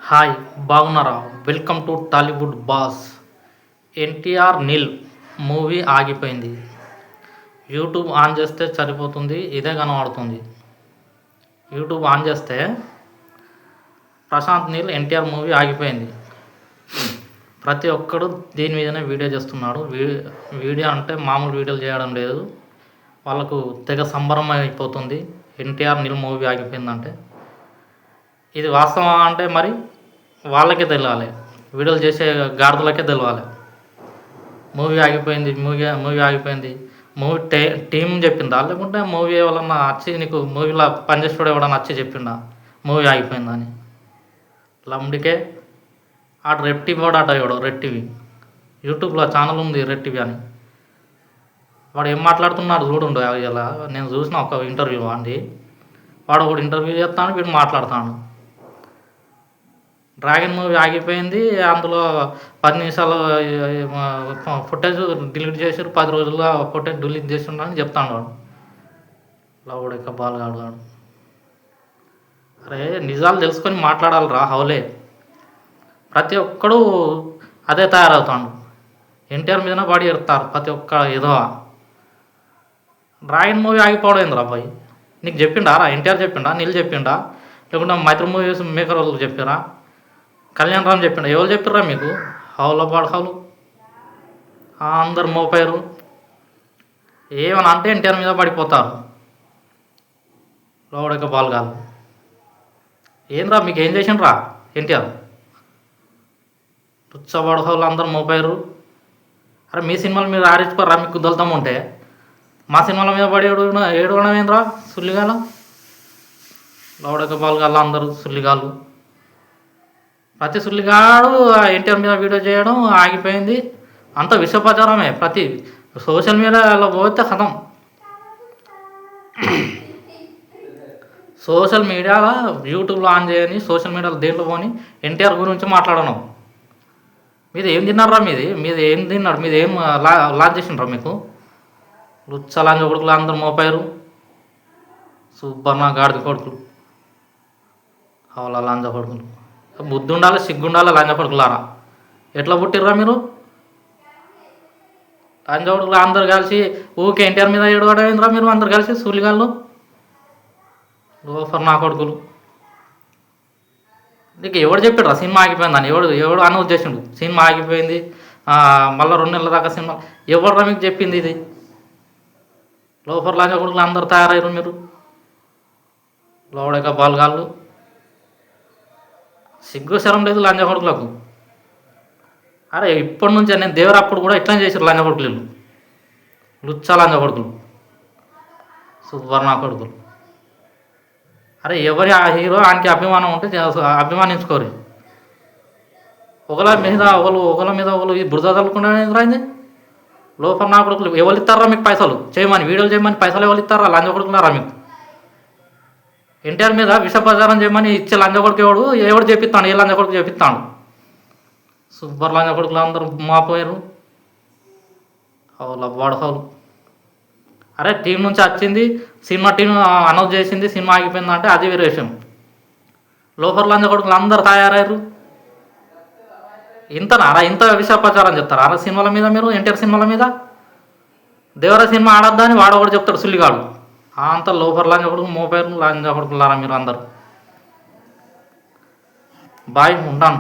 Hi బాగున్నారా? Welcome to Tollywood boss. NTR nil movie ఆగిపోయింది. YouTube on చేస్తే సరిపోతుంది, ఇదే కనబడుతుంది. యూట్యూబ్ ఆన్ చేస్తే ప్రశాంత్ నీల్ ఎన్టీఆర్ మూవీ ఆగిపోయింది. ప్రతి ఒక్కడు దీని మీదనే వీడియో చేస్తున్నాడు. వీడియో అంటే మామూలు వీడియోలు చేయడం లేదు. వాళ్ళకు తెగ సంబరం అయిపోతుంది ఎన్టీఆర్ నిల్ మూవీ ఆగిపోయిందంటే. ఇది వాస్తవం అంటే మరి వాళ్ళకే తెలియాలి, వీడియోలు చేసే గాడిదలకే తెలియాలి. మూవీ ఆగిపోయింది, మూవీ ఆగిపోయింది. మూవీ టీం చెప్పిందా, లేకుంటే మూవీ ఎవరన్నా వచ్చి నీకు మూవీలో పనిచేసేవాడు ఎవడన్నా వచ్చి చెప్పిండా మూవీ ఆగిపోయిందని? లంబడికే ఆడ రెడ్ టీవీ వాడు అట, ఎవడో రెడ్ టీవీ యూట్యూబ్లో ఛానల్ ఉంది రెడ్ టీవీ అని. వాడు ఏం మాట్లాడుతున్నాడు చూడుండు. ఇలా నేను చూసిన ఒక ఇంటర్వ్యూ అండి. వాడు ఒకటి ఇంటర్వ్యూ చేస్తాను, వీడు మాట్లాడతాను. డ్రాగన్ మూవీ ఆగిపోయింది, అందులో 10 నిమిషాలు ఫుటేజ్ డిలీట్ చేసారు, 10 రోజుల్లో ఫుటేజ్ డిలీట్ చేసిండని చెప్తాను వాడు. లవుడు ఇక బాల్గాడు వాడు. అరే నిజాలు తెలుసుకొని మాట్లాడాలి రా హౌలే. ప్రతి ఒక్కడు అదే తయారవుతాడు. ఎన్టీఆర్ మీదనే పడి ఎడతారు ప్రతి ఒక్క ఏదో. డ్రాగన్ మూవీ ఆగిపోవడం ఏంది అబ్బాయి? నీకు చెప్పిండా రా? ఎన్టీఆర్ చెప్పిండా, నీళ్ళు చెప్పిండా, లేకుంటే మైత్రి మూవీస్ మేకర్ వాళ్ళు చెప్పారా, కళ్యాణ్ రామ్ చెప్పిండా, ఎవరు చెప్పిర్రా మీకు? హౌలో పాడు హౌలు అందరు మోపారు. ఏమని అంటే ఎన్టీఆర్ మీద పడిపోతారు. లోడక బాల్గాలు ఏంద్రా మీకు ఏం చేసిండ్రా ఎన్టీఆర్? తుచ్చబాడు హౌలు అందరు మోపారు. అరే మీ సినిమాల మీద ఆరించుకోరా మీకు దొలుతాం ఉంటే, మా సినిమాల మీద పడి ఏడవడం ఏంద్రా సుల్లిగాలు? లోడక బాల్గాళ్ళు అందరూ సుల్లిగాళ్ళు. ప్రతి సుల్లిగాడు ఎన్టీఆర్ మీద వీడియో చేయడం ఆగిపోయింది. అంత విషప్రచారమే. ప్రతి సోషల్ మీడియాలో పోతే కథం. సోషల్ మీడియాలో యూట్యూబ్లో ఆన్ చేయని, సోషల్ మీడియాలో దేంట్లో పోని ఎన్టీఆర్ గురించి మాట్లాడను. మీది ఏం తిన్నారా? మీది ఏం తిన్నారు? మీది ఏం లాంచ్ చేసిండ్రా? మీకు లుచ్చ లాంచ కొడుకులు అందరు మోపారు. సుబ్బన్న గాడిద కొడుకులు, అవలా లాంజ కొడుకులు. బుద్ధి ఉండాలి, సిగ్గు ఉండాలి లంజ కొడుకులారా. ఎట్లా పుట్టిర్రా మీరు? లంజ కొడుకులు అందరు కలిసి ఊకే ఎన్టీఆర్ మీద ఏడవడం ఏంద్రా మీరు అందరు కలిసి సూలిగాళ్ళు లోఫర్ నా కొడుకులు. నీకు ఎవడు చెప్పాడురా సినిమా ఆగిపోయిందని? ఎవడు అనౌన్స్ చేసిండు సినిమా ఆగిపోయింది మళ్ళీ 2 నెలల దాకా సినిమా? ఎవడురా మీకు చెప్పింది ఇది? లోఫర్ లంజ కొడుకులు అందరు తయారయ్యారు మీరు, లోడక బాల్గాళ్ళు. సిగ్గు శరం లేదు లంజ కొడుకులకు. అరే ఇప్పటి నుంచే నేను దేవరప్పుడు కూడా ఇట్లా చేసారు లంజ కొడుకులు, లుచ్చ లంజ కొడుకులు, సువర్ణ కొడుకులు. అరే ఎవరి ఆ హీరో ఆయనకి అభిమానం ఉంటే అభిమానించుకోరు. ఒకళ్ళ మీద ఒకళ్ళు ఈ బురద చల్లుకుండా రాయింది. లోపల నా కొడుకులు ఎవరు ఇస్తారా మీకు పైసలు చేయమని, వీడియోలు చేయమని పైసలు ఎవరు ఇస్తారా? లంజ కొడుకున్నారా మీకు? ఎన్టీఆర్ మీద విషప్రచారం చేయమని ఇచ్చే లంజ కొడుకు ఎవడు చేపిస్తాడు? ఏ లంజ కొడుకు చేపిస్తాడు? సూపర్ లంజ కొడుకులు అందరూ మాపోయారు. హౌలు వాడు హౌలు. అరే టీం నుంచి వచ్చింది, సినిమా టీం అనౌన్స్ చేసింది, సినిమా ఆగిపోయిందంటే అది వేరే విషయం. లోపల లంజ కొడుకులు అందరు తయారయ్యారు. ఇంతనారా? ఇంత విషప్రచారం చెప్తారా అరే సినిమాల మీద మీరు? ఎన్టీఆర్ సినిమాల మీద దేవర సినిమా ఆడద్దా అని వాడు ఒకటి చెప్తాడు సుల్లిగాడు. అంత లోపల లంజ కొడుకు మోపారు లంజ కొడుకులారా మీరు అందరు. బాయ్, ఉంటాను.